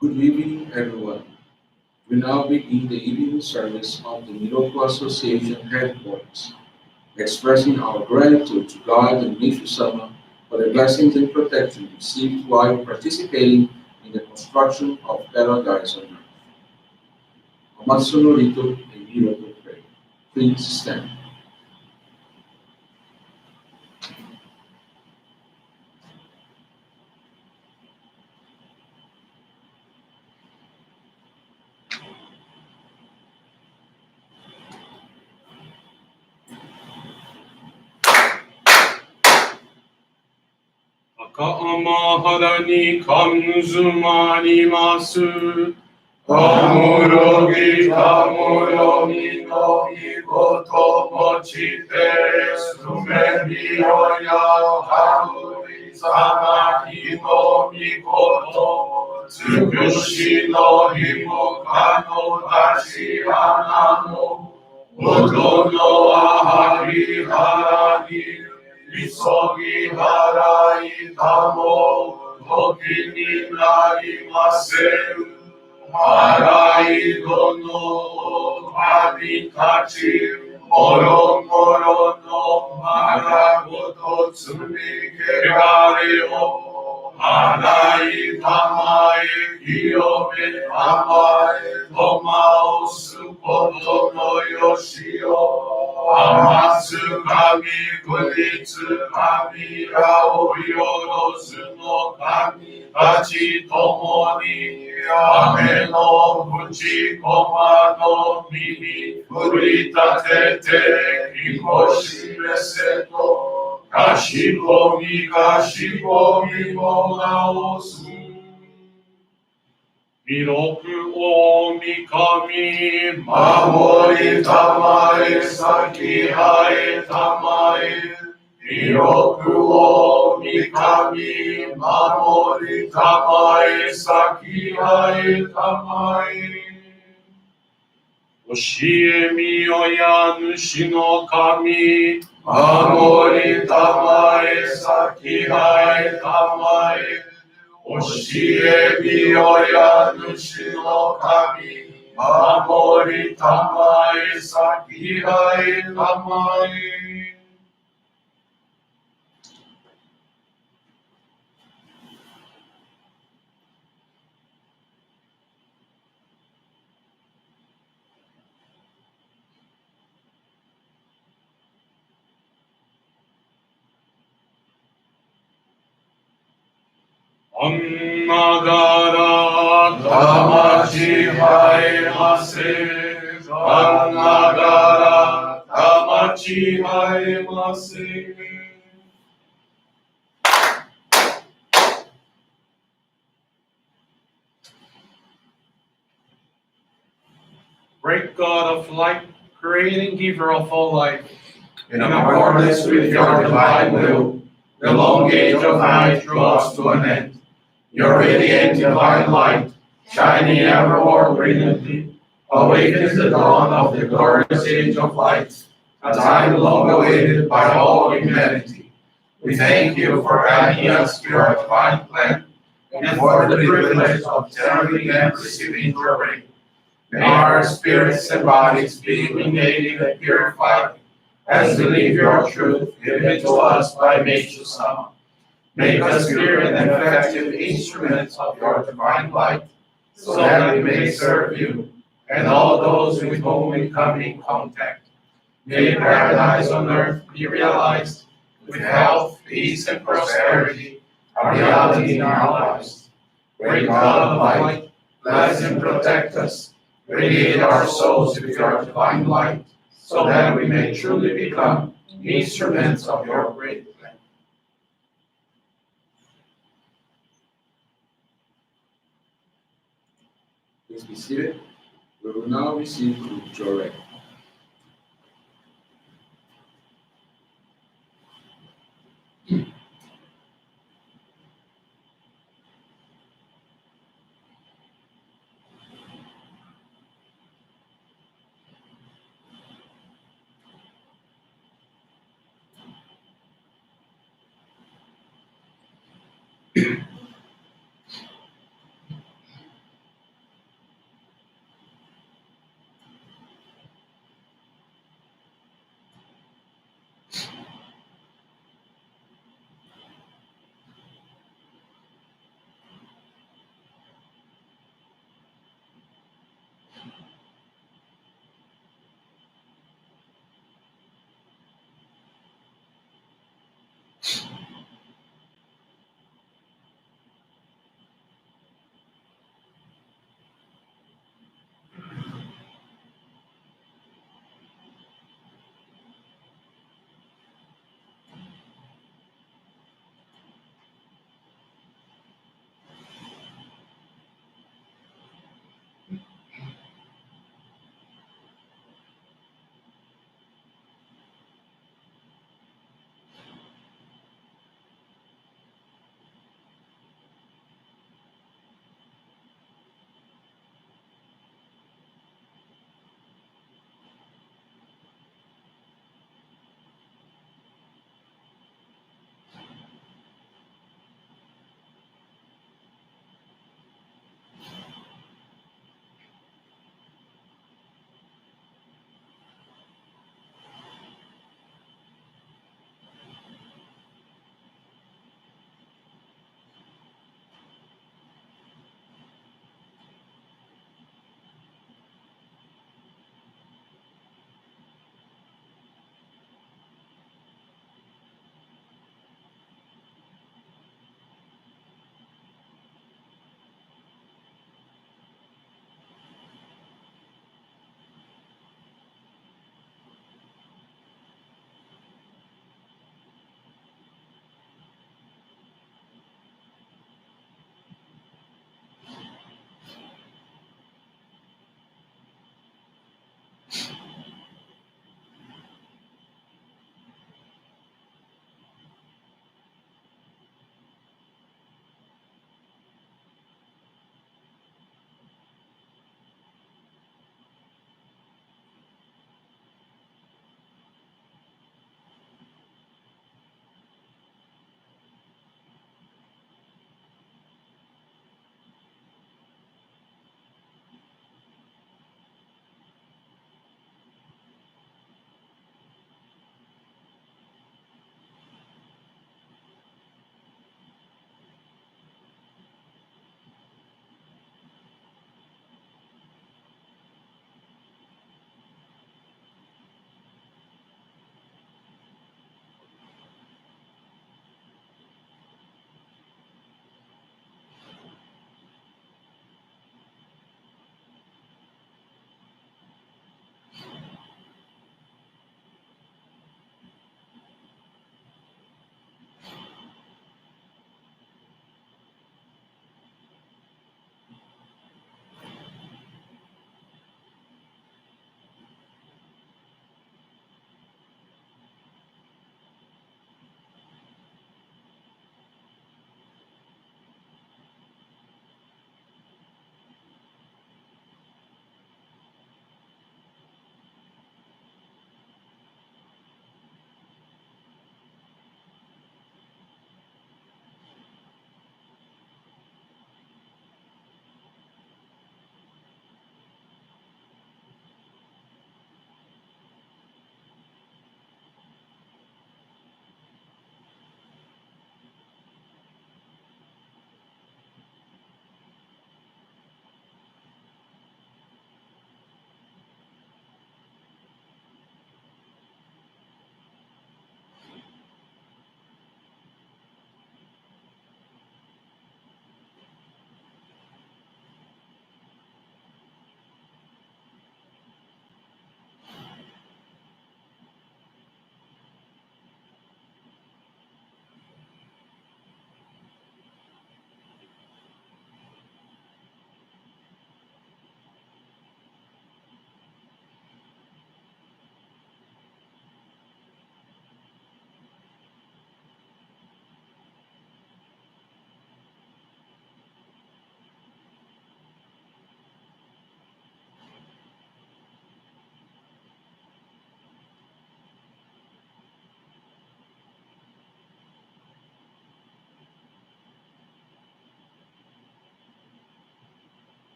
Good evening, everyone. We now begin the evening service of the Middle Association headquarters, expressing our gratitude to God and Meishu-sama for the blessings and protection received while participating in the construction of paradise on earth. Amatsuno Rito and Miracle Pray. Please stand. 高天原に缶詰まります。とむろぎたむろぎのみこともちてすめびよやはるいさまひのみことつくしのひもかのたしあなのおどのあはりはらにいそぎはらいたもときになりませるあらいどのあびたちもろもろのまらごと積みけられよあらいたまえ清めたまえとまおすことのよしよあます神くにつかみらおよろずの神たちともに雨のぶちこまの実に振り立ててきこしめせとかしこみもがおす弥勒大神守りたまえ先生えたまえ弥勒大神守りたまえ先生えたまえ教えみよや主の神守りたまえ先生えたまえ教えみよや主の神守りたまえ先生えたまえあんながら魂生えませあんながら魂生えませGreat God of light, creating giver of all life, in accordance with your divine will, the long age of night draws to an end. Your radiant divine light, shining evermore brilliantly, awakens the dawn of the glorious age of light, a time long awaited by all humanity. We thank you for adding us to your divine plan and for the privilege of serving and receiving your reign. May our spirits and bodies be illuminated and purified as we live your truth given to us by Meishu-sama. Make us pure and effective instruments of your divine light, so that we may serve you and all those with whom we come in contact. May paradise on earth be realized with health, peace, and prosperity, a reality in our lives. Great God of light, bless and protect us. Radiate our souls with your divine light, so that we may truly become instruments of your great plan. Please be seated. We will now receive group direct.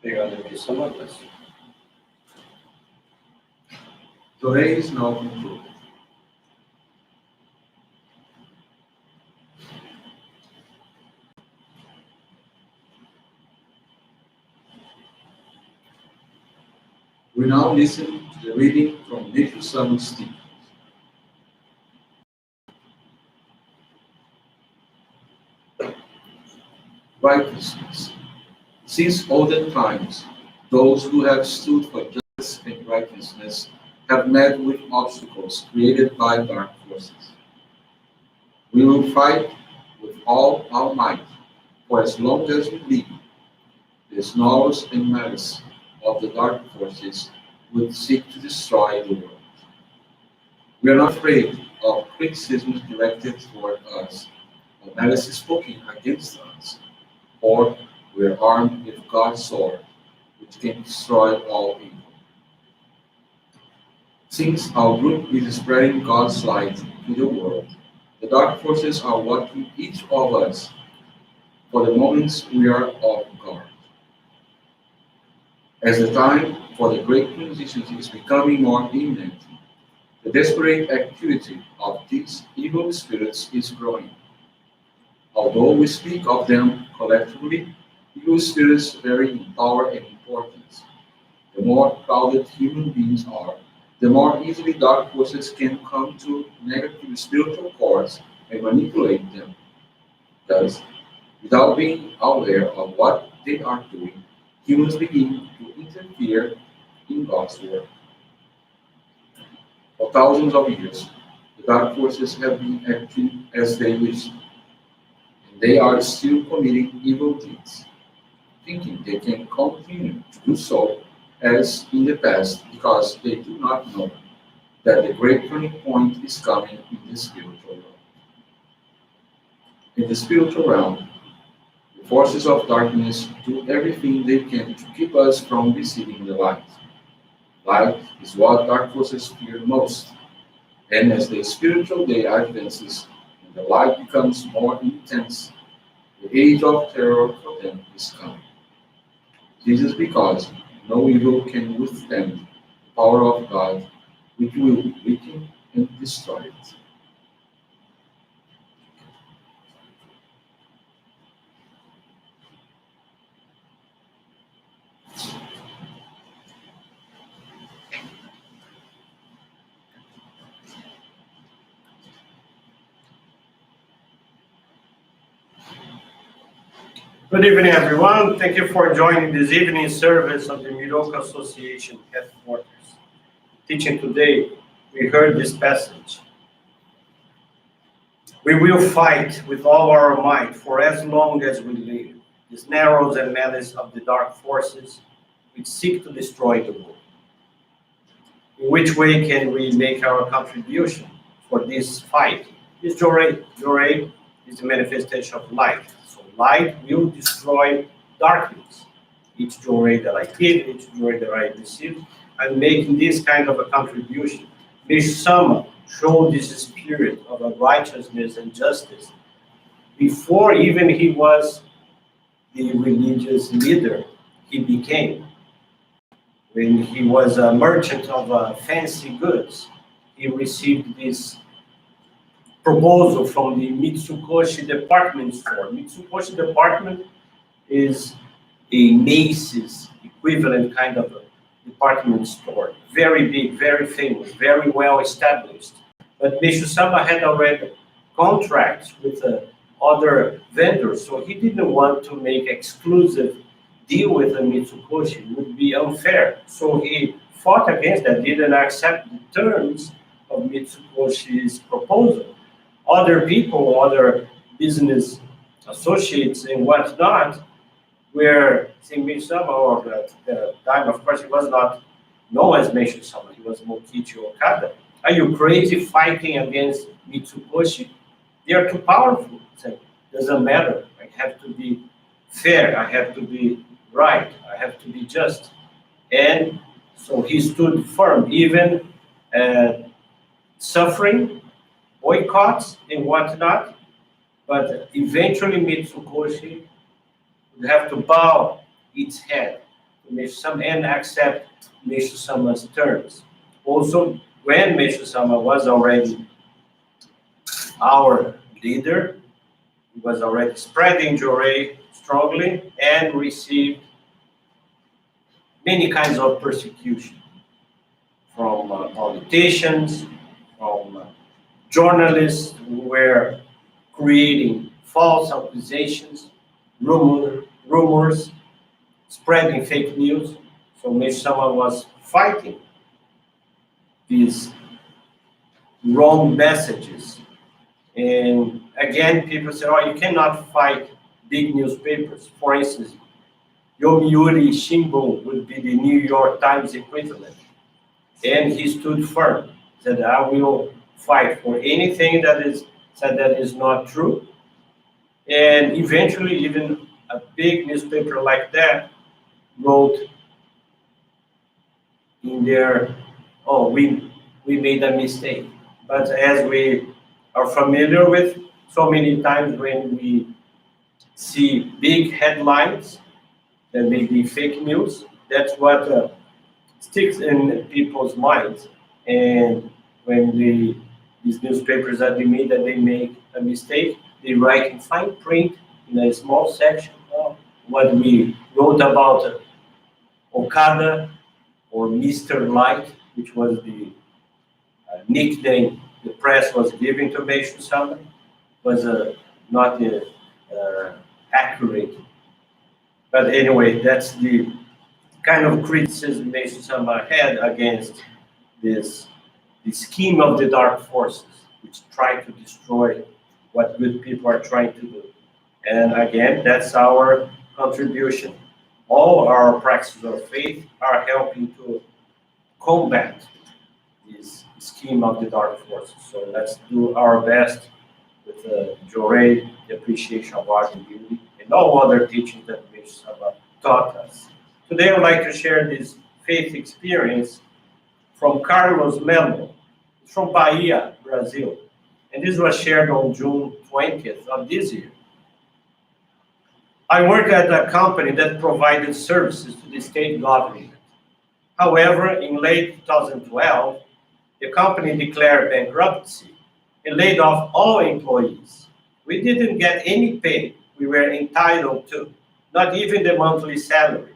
Obrigado, Meishu-sama. Today is now concluded. We now listen to the reading from Meishu-sama's teaching. Righteousness. Since olden times, those who have stood for justice and righteousness have met with obstacles created by dark forces. We will fight with all our might, for as long as we live, the snarls and malice of the dark forces would seek to destroy the world. We are not afraid of criticisms directed toward us, or malice spoken against us, for we are armed with God's sword, which can destroy all evil. Since our group is spreading God's light to the world, the dark forces are watching each of us for the moments we are off guard. As the time for the great transition is becoming more imminent, the desperate activity of these evil spirits is growing. Although we speak of them collectively, evil spirits vary in power and importance. The more crowded human beings are, the more easily dark forces can come to negative spiritual cords and manipulate them. Thus, without being aware of what they are doing, humans begin to interfere in God's work. For thousands of years, the dark forces have been acting as they wish, and they are still committing evil deeds, thinking they can continue to do so as in the past because they do not know that the great turning point is coming in the spiritual realm. In the spiritual realm, the forces of darkness do everything they can to keep us from receiving the light. Light is what dark forces fear most, and as the spiritual day advances and the light becomes more intense, the age of terror for them is coming. This is because no evil can withstand the power of God, which will be weakened and destroyed. Good evening, everyone. Thank you for joining this evening service of the Miroka Association headquarters. Teaching today, we heard this passage. We will fight with all our might for as long as we live, the snares and malice of the dark forces which seek to destroy the world. In which way can we make our contribution for this fight? This Jorei. Jorei is the manifestation of light. So light will destroy darkness. Each Jorei that I give, each Jorei that I receive, I'm making this kind of a contribution. Meishu-sama showed this spirit of a righteousness and justice before even he was the religious leader he became. When he was a merchant of fancy goods, he received this proposal from the Mitsukoshi department store. Mitsukoshi department is a Macy's equivalent kind of a department store. Very big, very famous, very well established. But Meishu-sama had already contracts with other vendors, so he didn't want to make exclusive deal with the Mitsukoshi. It would be unfair. So he fought against that, didn't accept the terms of Mitsukoshi's proposal. Other people, other business associates and whatnot, were seeing Meishu-sama, or at the time, of course, he was not known as Meishu-sama, he was Mokichi Okada. Are you crazy fighting against Mitsukoshi? They are too powerful. So doesn't matter. I have to be fair. I have to be right. I have to be just. And so he stood firm, even uh, suffering, boycotts, and whatnot. But eventually, Mitsukoshi would have to bow its head to Meishu-sama and accept Meishu-sama's terms. Also, when Meishu-sama was already our leader, he was already spreading Jorei strongly and received many kinds of persecution from politicians, from journalists who were creating false accusations, rumors, spreading fake news. So maybe someone was fighting these wrong messages. And again, people say, oh, you cannot fight big newspapers. For instance, Yomiuri Shimbun would be the New York Times equivalent. And he stood firm, said, I will fight for anything that is said that is not true. And eventually, even a big newspaper like that wrote in there, oh, we made a mistake. But as we are familiar with, so many times when we see big headlines that may be fake news, that's what sticks in people's minds. And when these newspapers admit that they make a mistake, they write in fine print in a small section of what we wrote about Okada or Mr. Light, which was the nickname the press was giving to Meishu-sama, was not accurate. But anyway, that's the kind of criticism Meishu-sama had against this the scheme of the dark forces, which try to destroy what good people are trying to do. And again, that's our contribution. All our practices of faith are helping to combat this scheme of the dark forces. So let's do our best with Jorei, the appreciation of art and beauty, and all other teachings that Meishu-sama taught us. Today, I'd like to share this faith experience from Carlos Melo, from Bahia, Brazil. And this was shared on June 20th of this year. I work at a company that provided services to the state government. However, in late 2012, the company declared bankruptcy and laid off all employees. We didn't get any pay we were entitled to, not even the monthly salary.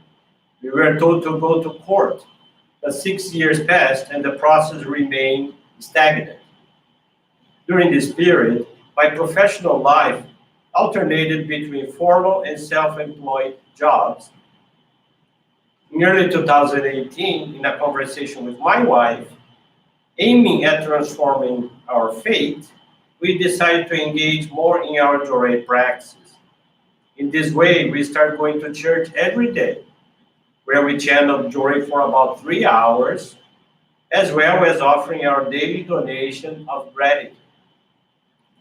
We were told to go to court, but 6 years passed and the process remained stagnant. During this period, my professional life alternated between formal and self-employed jobs. In early 2018, in a conversation with my wife, aiming at transforming our faith, we decided to engage more in our Jorei practices. In this way, we started going to church every day, where we channeled Jorei for about 3 hours, as well as offering our daily donation of gratitude.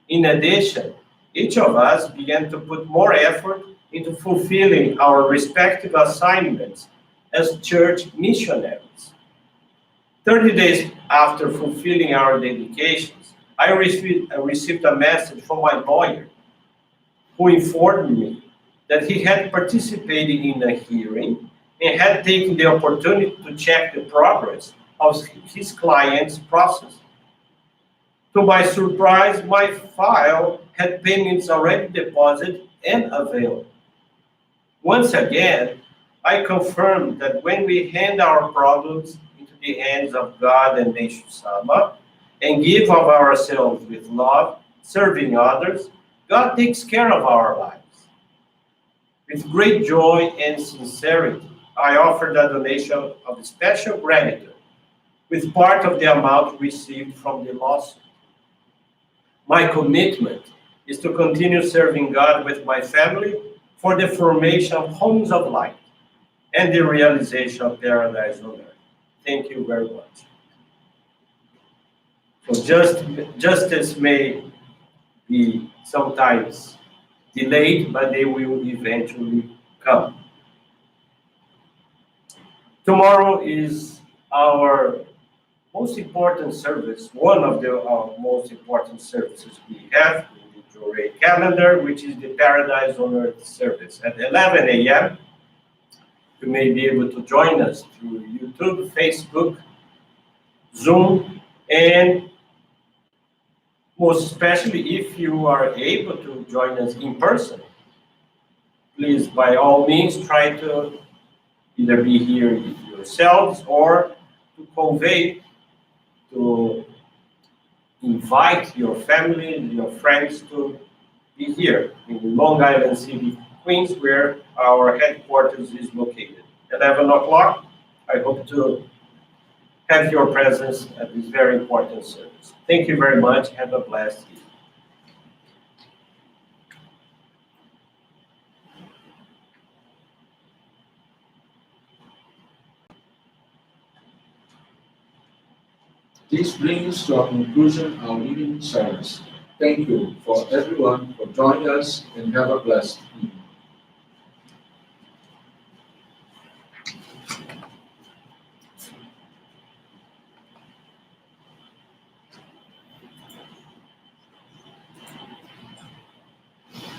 In addition, each of us began to put more effort into fulfilling our respective assignments as church missionaries. 30 days after fulfilling our dedications, I received a message from my lawyer who informed me that he had participated in a hearing and had taken the opportunity to check the progress of his client's process. To my surprise, my file had payments already deposited and available. Once again, I confirmed that when we hand our problems into the hands of God and Meishu-sama and give of ourselves with love, serving others, God takes care of our lives. With great joy and sincerity, I offered a donation of special gratitude with part of the amount received from the lawsuit. My commitment is to continue serving God with my family for the formation of homes of light and the realization of paradise on earth. Thank you very much. So justice may be sometimes delayed, but they will eventually come. Tomorrow is our most important service, one of the most important services we have in the Jure calendar, which is the Paradise on Earth service. At 11 a.m., you may be able to join us through YouTube, Facebook, Zoom, and most especially if you are able to join us in person, please, by all means, try to either be here yourselves or to convey, to invite your family, your friends to be here in Long Island City, Queens, where our headquarters is located. 11 o'clock, I hope to have your presence at this very important service. Thank you very much. Have a blessed evening. This brings to a conclusion our evening service. Thank you for everyone for joining us and have a blessed evening.